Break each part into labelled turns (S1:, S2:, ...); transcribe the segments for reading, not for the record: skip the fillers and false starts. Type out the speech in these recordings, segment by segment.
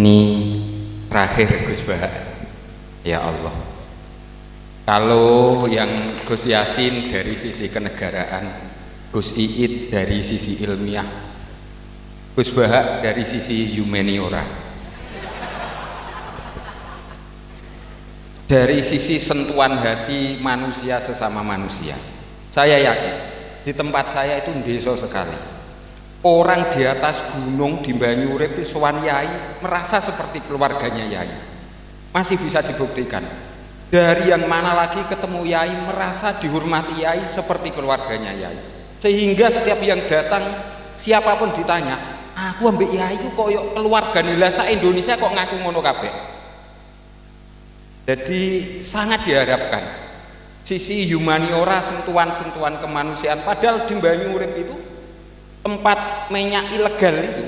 S1: Ini terakhir Gus Bah. Ya Allah, kalau yang Gus Yasin dari sisi kenegaraan, Gus Iit dari sisi ilmiah, Gus Bah dari sisi humaniora, dari sisi sentuhan hati manusia sesama manusia, saya yakin di tempat saya itu ndeso sekali. Orang di atas gunung di Banyurip di sowan Yai merasa seperti keluarganya Yai. Masih bisa dibuktikan. Dari yang mana lagi ketemu Yai merasa dihormati Yai seperti keluarganya Yai. Sehingga setiap yang datang siapapun ditanya, aku ambek Yai ku koyo keluarga nilasa Indonesia kok ngaku ngono kabeh. Jadi sangat diharapkan sisi humaniora, sentuhan-sentuhan kemanusiaan. Padahal di Banyurip itu tempat minyak ilegal itu,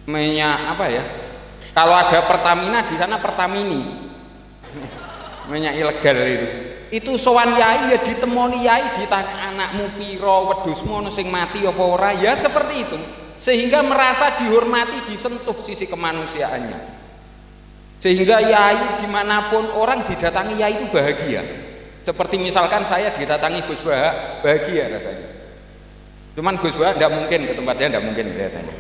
S1: minyak apa ya? Kalau ada Pertamina di sana Pertamini, minyak ilegal itu sowan Yai ya ditemoni Yai ditanya anakmu piro, wedhusmu ono sing mati apa ora, ya seperti itu, sehingga merasa dihormati, disentuh sisi kemanusiaannya, sehingga Yai dimanapun orang didatangi Yai itu bahagia. Seperti misalkan saya didatangi Gus Bah, bahagia rasanya. Cuman Gus Bah tidak mungkin ke tempat saya, tidak mungkin kelihatannya.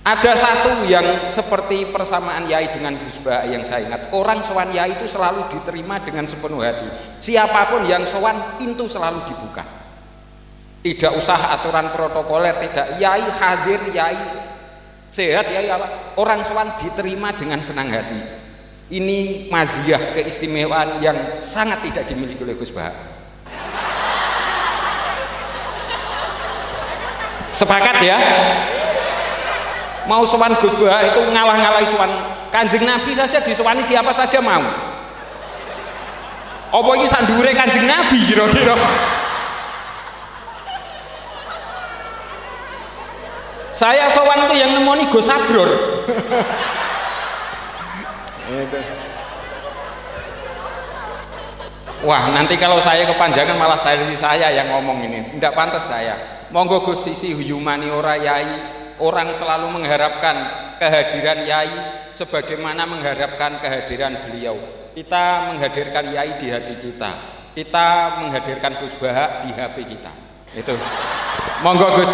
S1: Ada satu yang seperti persamaan Yai dengan Gus Bah yang saya ingat, orang sowan Yai itu selalu diterima dengan sepenuh hati. Siapapun yang sowan, pintu selalu dibuka. Tidak usah aturan protokoler, tidak. Yai hadir, Yai sehat, Yai apa? Orang sowan diterima dengan senang hati. Ini maziyah, keistimewaan yang sangat tidak dimiliki oleh Gus Bah. Sepakat ya? Mau sowan Gus Bah itu ngalah-ngalahi sowan Kanjeng Nabi saja, disowani siapa saja mau. Apa iki sandure Kanjeng Nabi kira-kira? Saya sowan itu yang nemoni Gus Sabror. Wah, nanti kalau saya kepanjangan malah saya yang ngomong ini. Tidak pantas saya. Monggo Gus, sisi humaniora Yai, orang selalu mengharapkan kehadiran Yai sebagaimana mengharapkan kehadiran beliau. Kita menghadirkan Yai di hati kita. Kita menghadirkan Gus Bah di HP kita. Itu. Monggo Gus.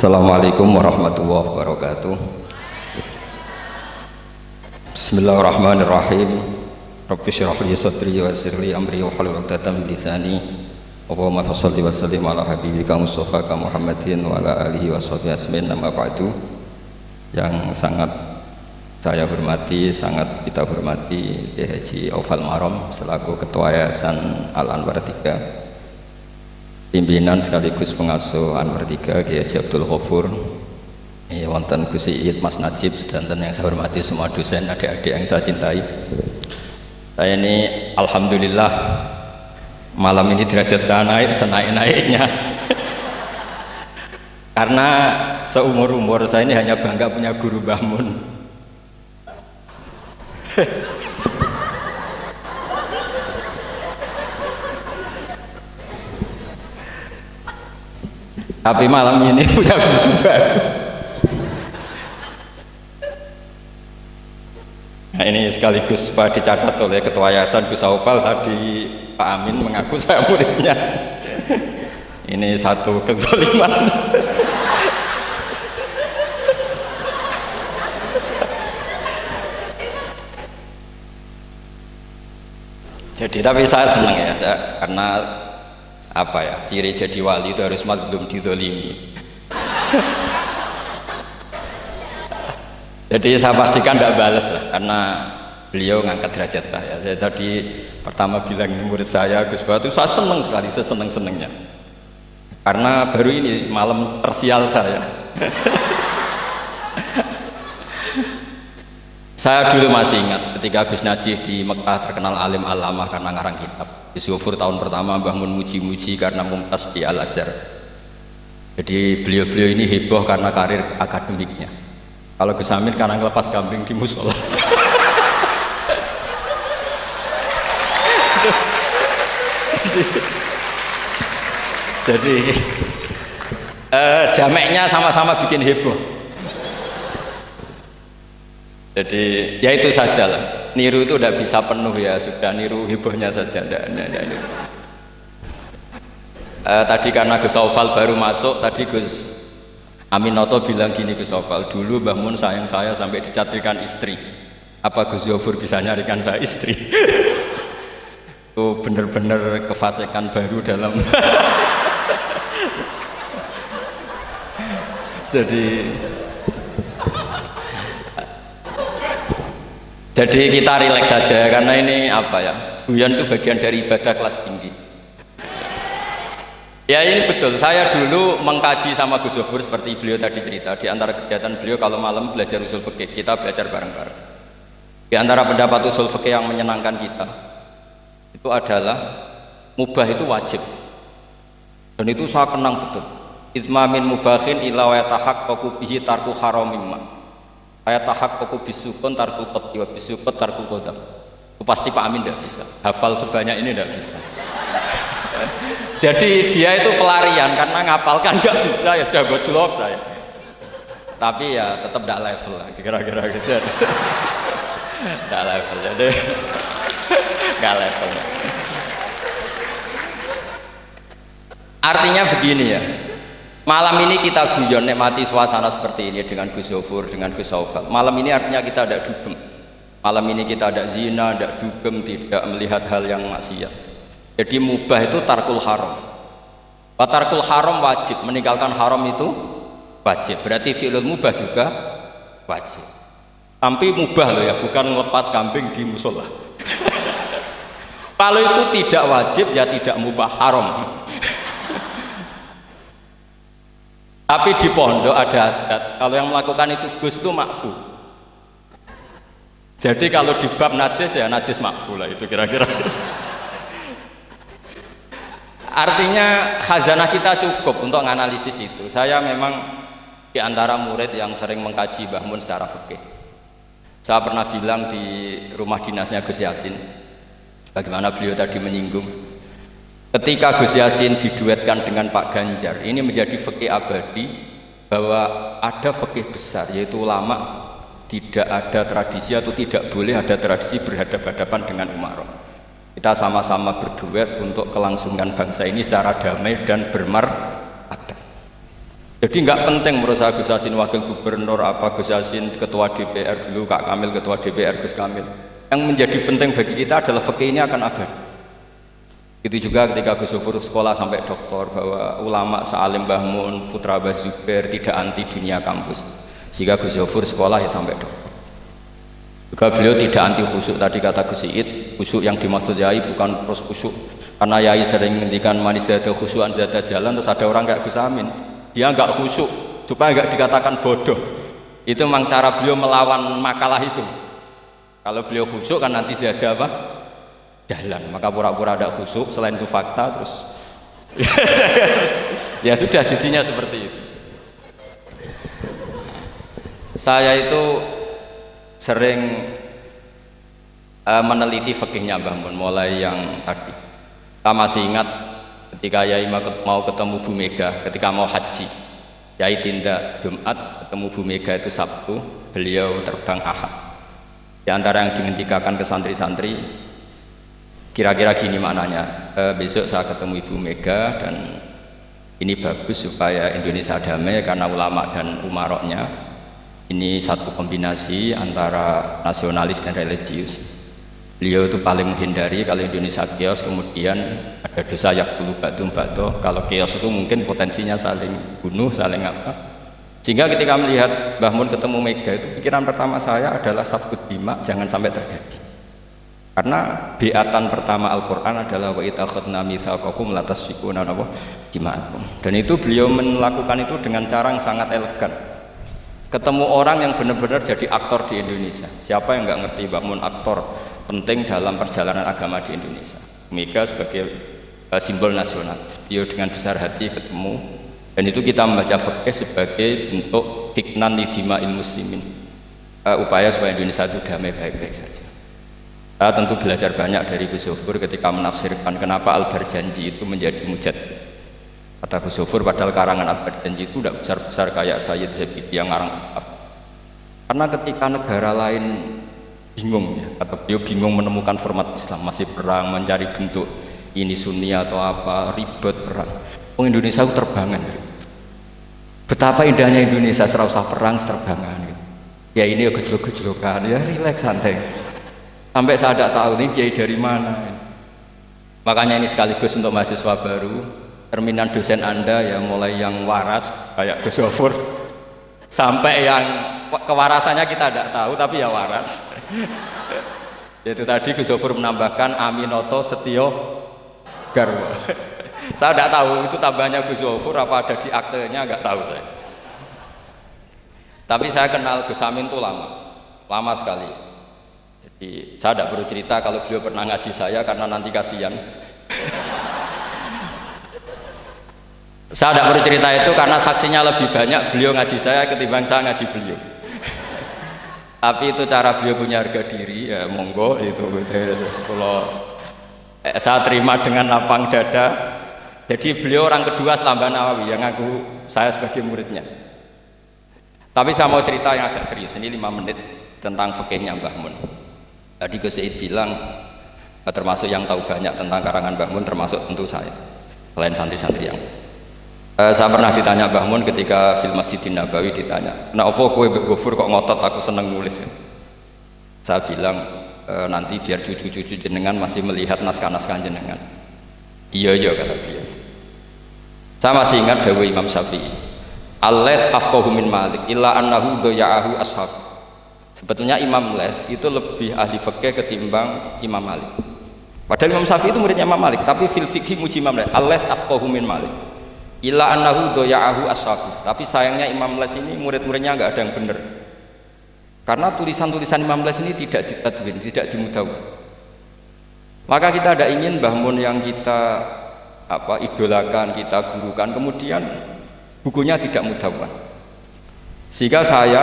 S2: Assalamualaikum warahmatullahi wabarakatuh. Bismillahirrahmanirrahim. Rabbi shrah li sadri wa yassir li amri wahlul 'uqdatam min lisani. Allahumma shalli wa sallim ala habibika Mustafa Muhammadin wa ala alihi wa sahbihi ajmain. Amma ba'du. Yang sangat saya hormati, sangat kita hormati Kiai Haji Aufal Marom selaku Ketua Yayasan Al Anwar 3, pimpinan sekaligus pengasuh Anwar 3 Kiai Haji Abdul Ghafur, wonten Gus Iit, Mas Najib, sedanten yang saya hormati semua dosen, adik-adik yang saya cintai. Saya ini alhamdulillah malam ini derajat saya naik senaik-naiknya. Karena seumur-umur saya ini hanya bangga punya guru Mbah Mun. Tapi malam ini punya guru baru. Nah, ini sekaligus Pak dicatat oleh Ketua Yayasan Gus Aufal tadi, Pak Amin mengaku saya muridnya. Ini satu kezaliman. Jadi tapi saya senang ya, karena apa ya, ciri jadi wali itu harus mazlum didolimi. Jadi saya pastikan tidak balas lah, karena beliau ngangkat derajat saya. Saya tadi pertama bilang murid saya Gus Baha itu saya senang sekali, seseneng-senengnya. Karena baru ini malam tersial saya. Saya dulu masih ingat ketika Gus Najih di Mekah terkenal alim alamah karena ngarang kitab. Gus Yofur tahun pertama Mbah Mun muji-muji karena mumtaz di Al-Azhar. Jadi beliau-beliau ini heboh karena karir akademiknya. Kalau Gus Amin karena ngelepas kambing di musola. Jadi jameknya sama-sama bikin heboh. Jadi ya itu saja lah. Niru itu tidak bisa penuh ya, sudah niru hebohnya saja. Tadi karena Gus Aufal baru masuk, tadi Gus Aminoto bilang gini Gus Aufal, dulu Mbah Mun sayang saya sampai dicatrikan istri. Apa Gus Yofur bisa nyarikan saya istri? Itu benar-benar kefasikan baru dalam. Jadi kita rileks saja karena ini apa ya, guyon itu bagian dari ibadah kelas tinggi. Ya ini betul, saya dulu mengkaji sama Gus Yofur seperti beliau tadi cerita. Di antara kegiatan beliau kalau malam belajar usul fikih, kita belajar bareng-bareng. Di antara pendapat usul fikih yang menyenangkan kita itu adalah mubah itu wajib. Dan itu saya kenang betul. Izma min mubahin ila wa yatahaqqaqu bihi tarku haramimma. Ayatahaqqaqu bisukun tarkul qat'i wa bisukut tarkul qadar. Itu pasti Pak Amin tidak bisa. Hafal sebanyak ini tidak bisa. Jadi dia itu pelarian karena ngapalkan nggak bisa, ya sudah gojlok saya. Tapi ya tetap tidak level lah, kira-kira gitu. Tidak level, jadi nggak level. Artinya begini ya, malam ini kita guyon nikmati suasana seperti ini dengan Gus Yofur, dengan Gus Aufal. Malam ini artinya kita ada dugem. Malam ini kita ada zina, ada dugem, tidak melihat hal yang maksiat. Jadi mubah itu tarkul haram. Tarkul haram wajib, meninggalkan haram itu wajib. Berarti fi'lul mubah juga wajib. Tapi mubah loh ya, bukan melepas kambing di musola. Kalau itu tidak wajib ya tidak mubah, haram. Tapi di pondok ada adat, kalau yang melakukan itu Gus itu makfu. Jadi kalau di bab najis ya najis makfu lah, itu kira-kira. Artinya khazanah kita cukup untuk menganalisis itu. Saya memang di antara murid yang sering mengkaji Mbah Mun secara fikih. Saya pernah bilang di rumah dinasnya Gus Yasin, bagaimana beliau tadi menyinggung, ketika Gus Yasin diduetkan dengan Pak Ganjar, ini menjadi fikih abadi bahwa ada fikih besar, yaitu ulama tidak ada tradisi atau tidak boleh ada tradisi berhadapan-hadapan dengan umarok. Kita sama-sama berduet untuk kelangsungan bangsa ini secara damai dan bermartabat. Jadi nggak penting menurut saya Gus Yasin wakil gubernur, apa Gus Yasin ketua DPR dulu, Kak Kamil ketua DPR, Gus Kamil. Yang menjadi penting bagi kita adalah fikih ini akan abadi. Itu juga ketika Gus Yofur sekolah sampai doktor, bahwa ulama sealim Mbah Mun, putra Mbah Zubair tidak anti dunia kampus. Sehingga Gus Yofur sekolah ya sampai doktor. Juga beliau tidak anti khusyuk, tadi kata Gus Iid, khusyuk yang dimaksud Yai bukan terus khusyuk. Karena Yai sering menghentikan manis zada khusyuan zada jalan, terus ada orang kayak Gus Amin, dia enggak khusyuk supaya enggak dikatakan bodoh. Itu memang cara beliau melawan makalah itu. Kalau beliau khusyuk kan nanti zada apa? Jalan, maka pura-pura ada khusyuk, selain itu fakta terus ya sudah jadinya seperti itu. Saya itu sering meneliti fikihnya Mbah Mun, mulai yang tadi. Kita masih ingat ketika Yai mau ketemu Bu Mega ketika mau haji. Yai tindak Jumat, ketemu Bu Mega itu Sabtu, beliau terbang Ahad. Di antara yang dihentikan ke santri-santri, kira-kira gini maknanya, besok saya ketemu Ibu Mega dan ini bagus supaya Indonesia damai karena ulama dan umaroknya. Ini satu kombinasi antara nasionalis dan religius. Beliau itu paling menghindari kalau Indonesia chaos, kemudian ada dosa yakulu batum bakto. Kalau chaos itu mungkin potensinya saling bunuh, saling apa. Sehingga ketika melihat Mbah Mun ketemu Mega itu pikiran pertama saya adalah safkut dima jangan sampai terjadi. Karena beatan pertama Al-Qur'an adalah wa itakhadna mitsaqakum la tasfikuna dima'akum. Dan itu beliau melakukan itu dengan cara yang sangat elegan. Ketemu orang yang benar-benar jadi aktor di Indonesia. Siapa yang nggak ngerti Mbah Mun aktor penting dalam perjalanan agama di Indonesia. Mega sebagai simbol nasional. Beliau dengan besar hati ketemu, dan itu kita membaca fikih sebagai bentuk hiknan lidima'il muslimin, upaya supaya Indonesia itu damai baik-baik saja. Saya tentu belajar banyak dari Gus Zofur ketika menafsirkan kenapa Al-Barjanji itu menjadi mujad. Kata Gus Zofur, padahal karangan Al-Barjanji itu tidak besar-besar kayak Sayyid Zabidi yang ngarang kitab. Karena ketika negara lain bingung, ya, kata beliau bingung menemukan format Islam, masih perang, mencari bentuk ini Sunni atau apa, ribet perang. Indonesia itu terbangan. Betapa indahnya Indonesia, serasa perang, terbangan. Ya ini ya gejolak-gejolokan, ya rileks santai. Sampai saya tidak tahu ini kiai dari mana. Makanya ini sekaligus untuk mahasiswa baru, terminan dosen Anda ya mulai yang waras kayak Gus Zofur sampai yang kewarasannya kita tidak tahu tapi ya waras. Itu tadi Gus Zofur menambahkan Aminoto Setio Garwo. Saya tidak tahu itu tambahnya Gus Zofur apa ada di aktenya, nggak tahu saya. Tapi saya kenal Gus Amin itu lama sekali. Jadi saya tidak perlu cerita kalau beliau pernah ngaji saya karena nanti kasihan. Saya tidak perlu cerita itu karena saksinya lebih banyak beliau ngaji saya ketimbang saya ngaji beliau. Tapi itu cara beliau punya harga diri, ya monggo itu kalau saya terima dengan lapang dada. Jadi beliau orang kedua setelah Mbah Nawawi yang ngaku saya sebagai muridnya. Tapi saya mau cerita yang agak serius, ini 5 menit tentang fikihnya Mbah Mun. Tadi Gus Said bilang termasuk yang tahu banyak tentang karangan Mbah Mun termasuk tentu saya, selain santri-santri yang saya pernah ditanya Mbah Mun ketika film Masjidin Nabawi ditanya, nah apa kowe Mbak Gofur kok ngotot aku seneng nulis ya? Saya bilang nanti biar cucu-cucu jenengan masih melihat naskah-naskah jenengan. Iya kata beliau. Saya masih ingat dawuh Imam Syafi'i, al-laits afqahu min Malik illa annahu daya'ahu ashab. Sebetulnya Imam Laits itu lebih ahli fikih ketimbang Imam Malik. Padahal Imam Syafi'i itu muridnya Imam Malik, tapi fil fikih muji Imam Laits, al-laits afqahu min Malik illa annahu daya'ahu ashab. Tapi sayangnya Imam Laits ini murid-muridnya enggak ada yang benar. Karena tulisan-tulisan Imam Laits ini tidak ditadwin, tidak dimudawwan. Maka kita tidak ingin Mbah Mun yang kita idolakan, kita gurukan, kemudian bukunya tidak mudawwan. Sehingga saya,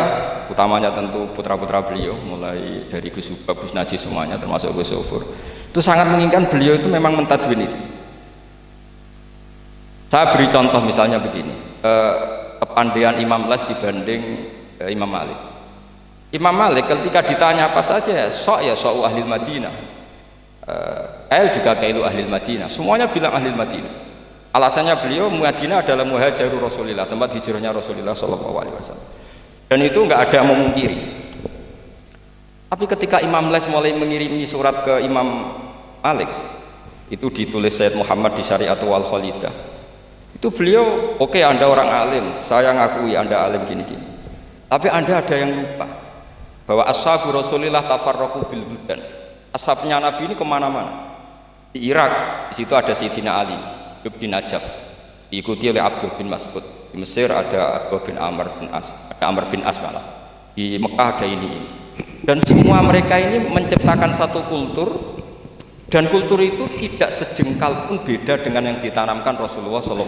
S2: utamanya tentu putra-putra beliau, mulai dari Gus Subab, Gus Najih semuanya, termasuk Gus Zofur, itu sangat menginginkan beliau itu memang mentadwin itu. Saya beri contoh misalnya begini, kepandaian Imam Laits dibanding Imam Malik. Imam Malik ketika ditanya apa saja, sok ahli Madinah. Kail juga kailu ahli Madinah, semuanya bilang ahli Madinah. Alasannya beliau Madinah adalah muhajirur Rasulillah, tempat hijrahnya Rasulullah SAW. Dan itu nggak ada yang memungkiri. Tapi ketika Imam Laits mulai mengirimi surat ke Imam Malik, itu ditulis Sayyid Muhammad di Syariatul Wal Khalidah. Itu beliau, oke, Anda orang alim, saya ngakui Anda alim gini-gini. Tapi Anda ada yang lupa bahwa ashabu Rasulillah tafarraqu bil buldan. Ashabnya Nabi ini kemana-mana. Di Irak, di situ ada Sayyidina Ali, hidup di Najaf, diikuti oleh Abdul bin Mas'ud. Di Mesir ada Abdul bin Amr bin As, ada Amr bin As malah. Di Mekah ada ini. Dan semua mereka ini menciptakan satu kultur, dan kultur itu tidak sejengkal pun beda dengan yang ditanamkan Rasulullah SAW.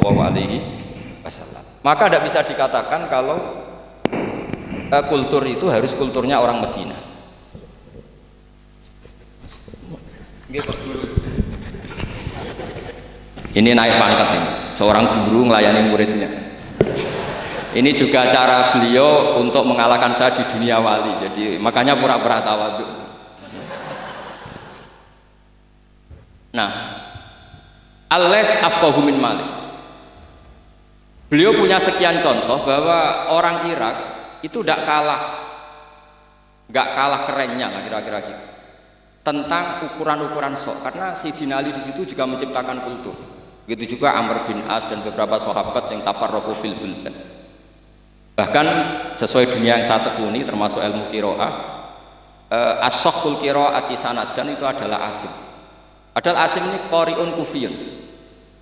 S2: Maka tidak bisa dikatakan kalau kultur itu harus kulturnya orang Madinah. Ini naik pangkat ini, seorang guru melayani muridnya. Ini juga cara beliau untuk mengalahkan saya di dunia wali. Jadi makanya pura-pura tawadhu. Nah, al-laits afqahu min Malik. Beliau punya sekian contoh bahwa orang Irak itu nggak kalah kerennya lah kira-kira gitu. Tentang ukuran-ukuran sok, karena Sayyidina Ali di situ juga menciptakan kultur. Begitu juga Amr bin As dan beberapa sahabat yang tafarraqu fil buldan. Bahkan sesuai dunia yang saya tekuni termasuk ilmu qiraah, as-sakhul qiraati sanadan itu adalah Asim. Padahal Asim ini qari'un kufiyun.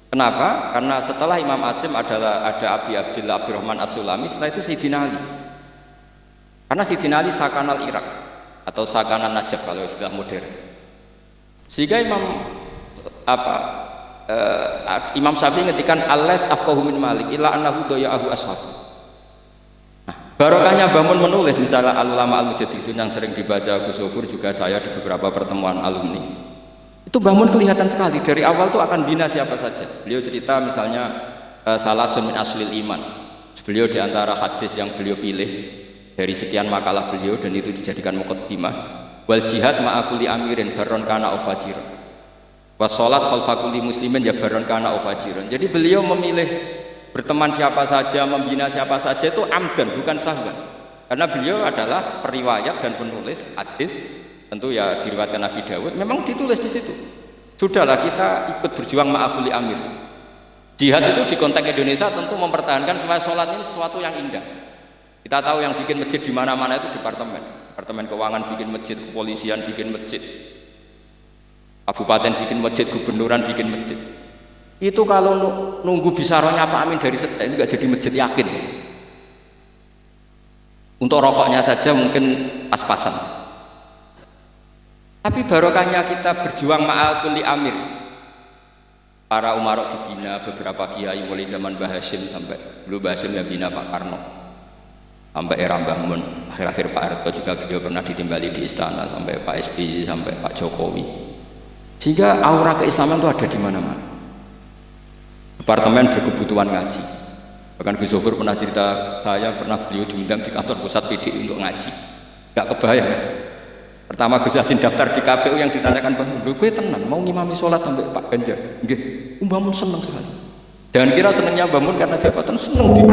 S2: Kenapa? Karena setelah Imam Asim ada Abi Abdillah Abdurrahman As-Sulami, setelah itu Sayyidina Ali. Karena Sayyidina Ali sakanal Irak atau sakanan Najaf kalau istilah modern. Sehingga Imam Syafi'i ngetikan al-laits afqahu min Malik illa annahu daya'ahu ashab. Nah, barokahnya Bamun menulis misalnya al-ulama al-mujaddidun yang sering dibaca Gus Zofur, juga saya di beberapa pertemuan alumni. Itu Bamun kelihatan sekali dari awal tuh akan bina siapa saja. Beliau cerita misalnya salasun min aslil iman. Beliau di antara hadis yang beliau pilih dari sekian makalah beliau dan itu dijadikan muqaddimah, wal jihad ma'akuli amirin baron kana ufajir wassalat khalfakuli muslimin ya baron kana ufajir. Jadi beliau memilih berteman siapa saja, membina siapa saja itu amdan, bukan sahwan. Karena beliau adalah periwayat dan penulis hadis, tentu ya diriwayatkan Nabi Dawud, memang ditulis di situ. Sudahlah kita ikut berjuang ma'akuli amir. Jihad itu di konteks Indonesia tentu mempertahankan supaya sholat ini sesuatu yang indah. Kita tahu yang bikin masjid di mana-mana itu departemen keuangan bikin masjid, kepolisian bikin masjid, kabupaten bikin masjid, gubernuran bikin masjid. Itu kalau nunggu bisaronya Pak Amin dari sekte itu nggak jadi masjid, yakin. Untuk rokoknya saja mungkin pas-pasan. Tapi barokahnya kita berjuang ma'al kulli amir. Para umarok dibina beberapa kiai mulai zaman Mbah Hasyim sampai dulu Mbah Hasyim yang bina Pak Karno. Sampai era Mbah Mun, akhir-akhir Pak Harto juga beliau pernah ditimbali di istana, sampai Pak SBY, sampai Pak Jokowi. Sehingga aura keislaman itu ada di mana-mana. Departemen berkebutuhan ngaji. Bahkan Gus Zofur pernah cerita, saya pernah beliau diundang di kantor pusat PDI untuk ngaji. Gak kebayang ya. Pertama Gus Yassin daftar di KPU yang ditanyakan Bang, gue tenang, mau ngimami sholat sampai Pak Ganjar. Nggih, Mbah Mun seneng sekali. Jangan kira senengnya Mbah Mun karena jabatan, seneng dia.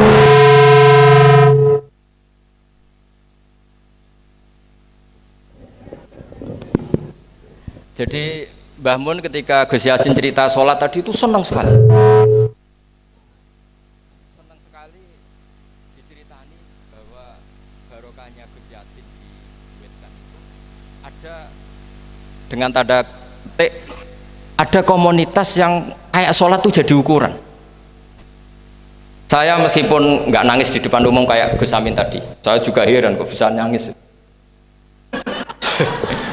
S2: Jadi Mbah Mun ketika Gus Yassin cerita sholat tadi itu senang sekali. Senang sekali diceritani bahwa barokahnya Gus Yassin di Wetan itu ada dengan tanda petik, ada komunitas yang kayak sholat itu jadi ukuran. Saya meskipun nggak nangis di depan umum kayak Gus Amin tadi, saya juga heran kok bisa nangis.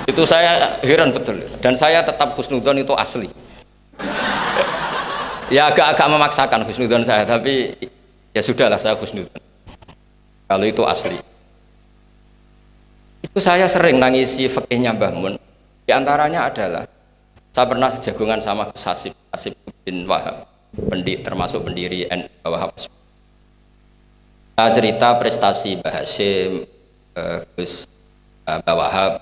S2: Itu saya heran betul, dan saya tetap husnudzon itu asli. Ya agak memaksakan husnudzon saya, tapi ya sudahlah saya husnudzon kalau itu asli. Itu saya sering nangisi fikihnya Mbah Mun. Di antaranya adalah saya pernah sejagongan sama Gus Hasib bin Wahab, termasuk pendiri NU Wahab. Saya cerita prestasi Mbah Hasyim, Gus Mbah Wahab,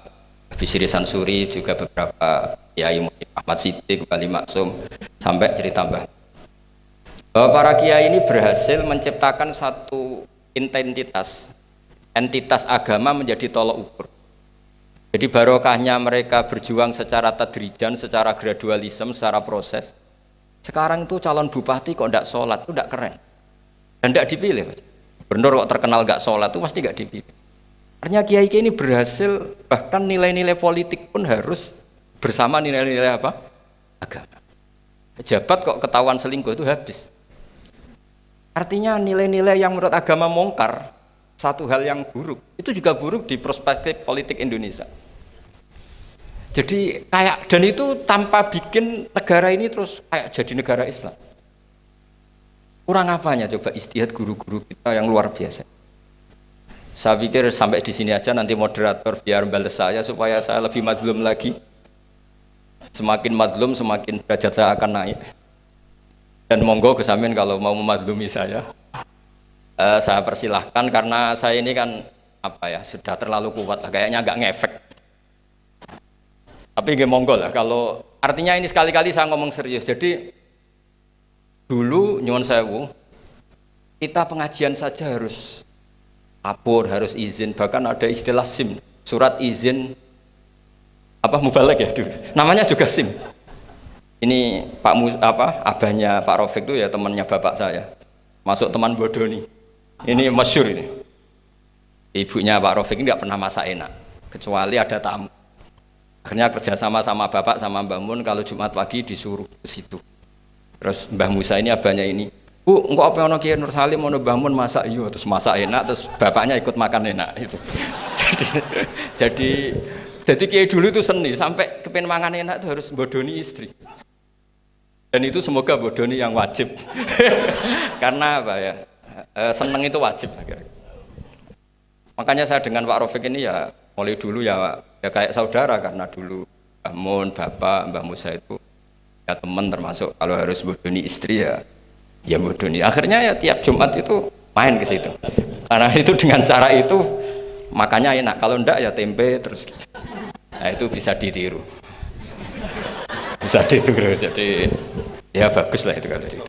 S2: Bisri Sansuri, juga beberapa kiai Ahmad Siddiq, Wali Maksum, sampai cerita Mbah bahwa para kiai ini berhasil menciptakan satu entitas agama menjadi tolok ukur. Jadi barokahnya mereka berjuang secara tadrijan, secara gradualisme, secara proses. Sekarang itu calon bupati kok tidak sholat, itu tidak keren dan tidak dipilih. Gubernur kok terkenal nggak sholat, itu pasti nggak dipilih. Artinya kiai-kiai ini berhasil, bahkan nilai-nilai politik pun harus bersama nilai-nilai apa? Agama. Pejabat kok ketahuan selingkuh itu habis. Artinya nilai-nilai yang menurut agama mongkar, satu hal yang buruk, itu juga buruk di perspektif politik Indonesia. Jadi kayak, dan itu tanpa bikin negara ini terus kayak jadi negara Islam. Kurang apanya coba istihad guru-guru kita yang luar biasa. Saya pikir sampai di sini aja, nanti moderator biar balas saya supaya saya lebih madlum lagi. Semakin madlum semakin derajat saya akan naik. Dan monggo Gus Amin kalau mau memadlumi saya persilahkan, karena saya ini kan sudah terlalu kuat lah, kayaknya agak ngefek. Tapi nggih monggo lah, kalau artinya ini sekali-kali saya ngomong serius. Jadi dulu nyuwun sewu, kita pengajian saja harus lapor, harus izin, bahkan ada istilah SIM, surat izin mubalek ya dulu. Namanya juga SIM. Ini abahnya Pak Rafiq itu ya temannya bapak saya. Masuk teman bodoh nih. Ini masyhur ini. Ibunya Pak Rafiq ini nggak pernah masak enak, kecuali ada tamu. Akhirnya kerjasama sama bapak sama Mbah Mun, kalau Jumat pagi disuruh ke situ. Terus Mbah Musa ini abahnya ini, Bu, engkau apa ono Kiai Nur Salim ono Mbah Mun masak iyo, terus masak enak, terus bapaknya ikut makan enak itu. jadi Kiai dulu itu seni, sampai kepen mangan enak itu harus bodoni istri. Dan itu semoga bodoni yang wajib. Karena apa ya? Seneng itu wajib akhirnya. Makanya saya dengan Pak Rafiq ini ya mulai dulu ya kayak saudara, karena dulu Mbah Mun, Bapak, Mbah Musa itu ya teman, termasuk kalau harus bodoni istri ya bodoni. Akhirnya ya tiap Jumat itu main ke situ. Karena itu dengan cara itu makanya enak. Kalau enggak ya tempe terus gitu. Nah itu bisa ditiru. Bisa ditiru, jadi ya bagus lah itu kalau itu.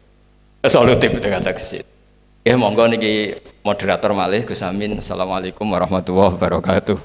S2: Solutif itu kata ke situ. Ya monggo niki moderator malih Gus Amin. Assalamualaikum warahmatullahi wabarakatuh.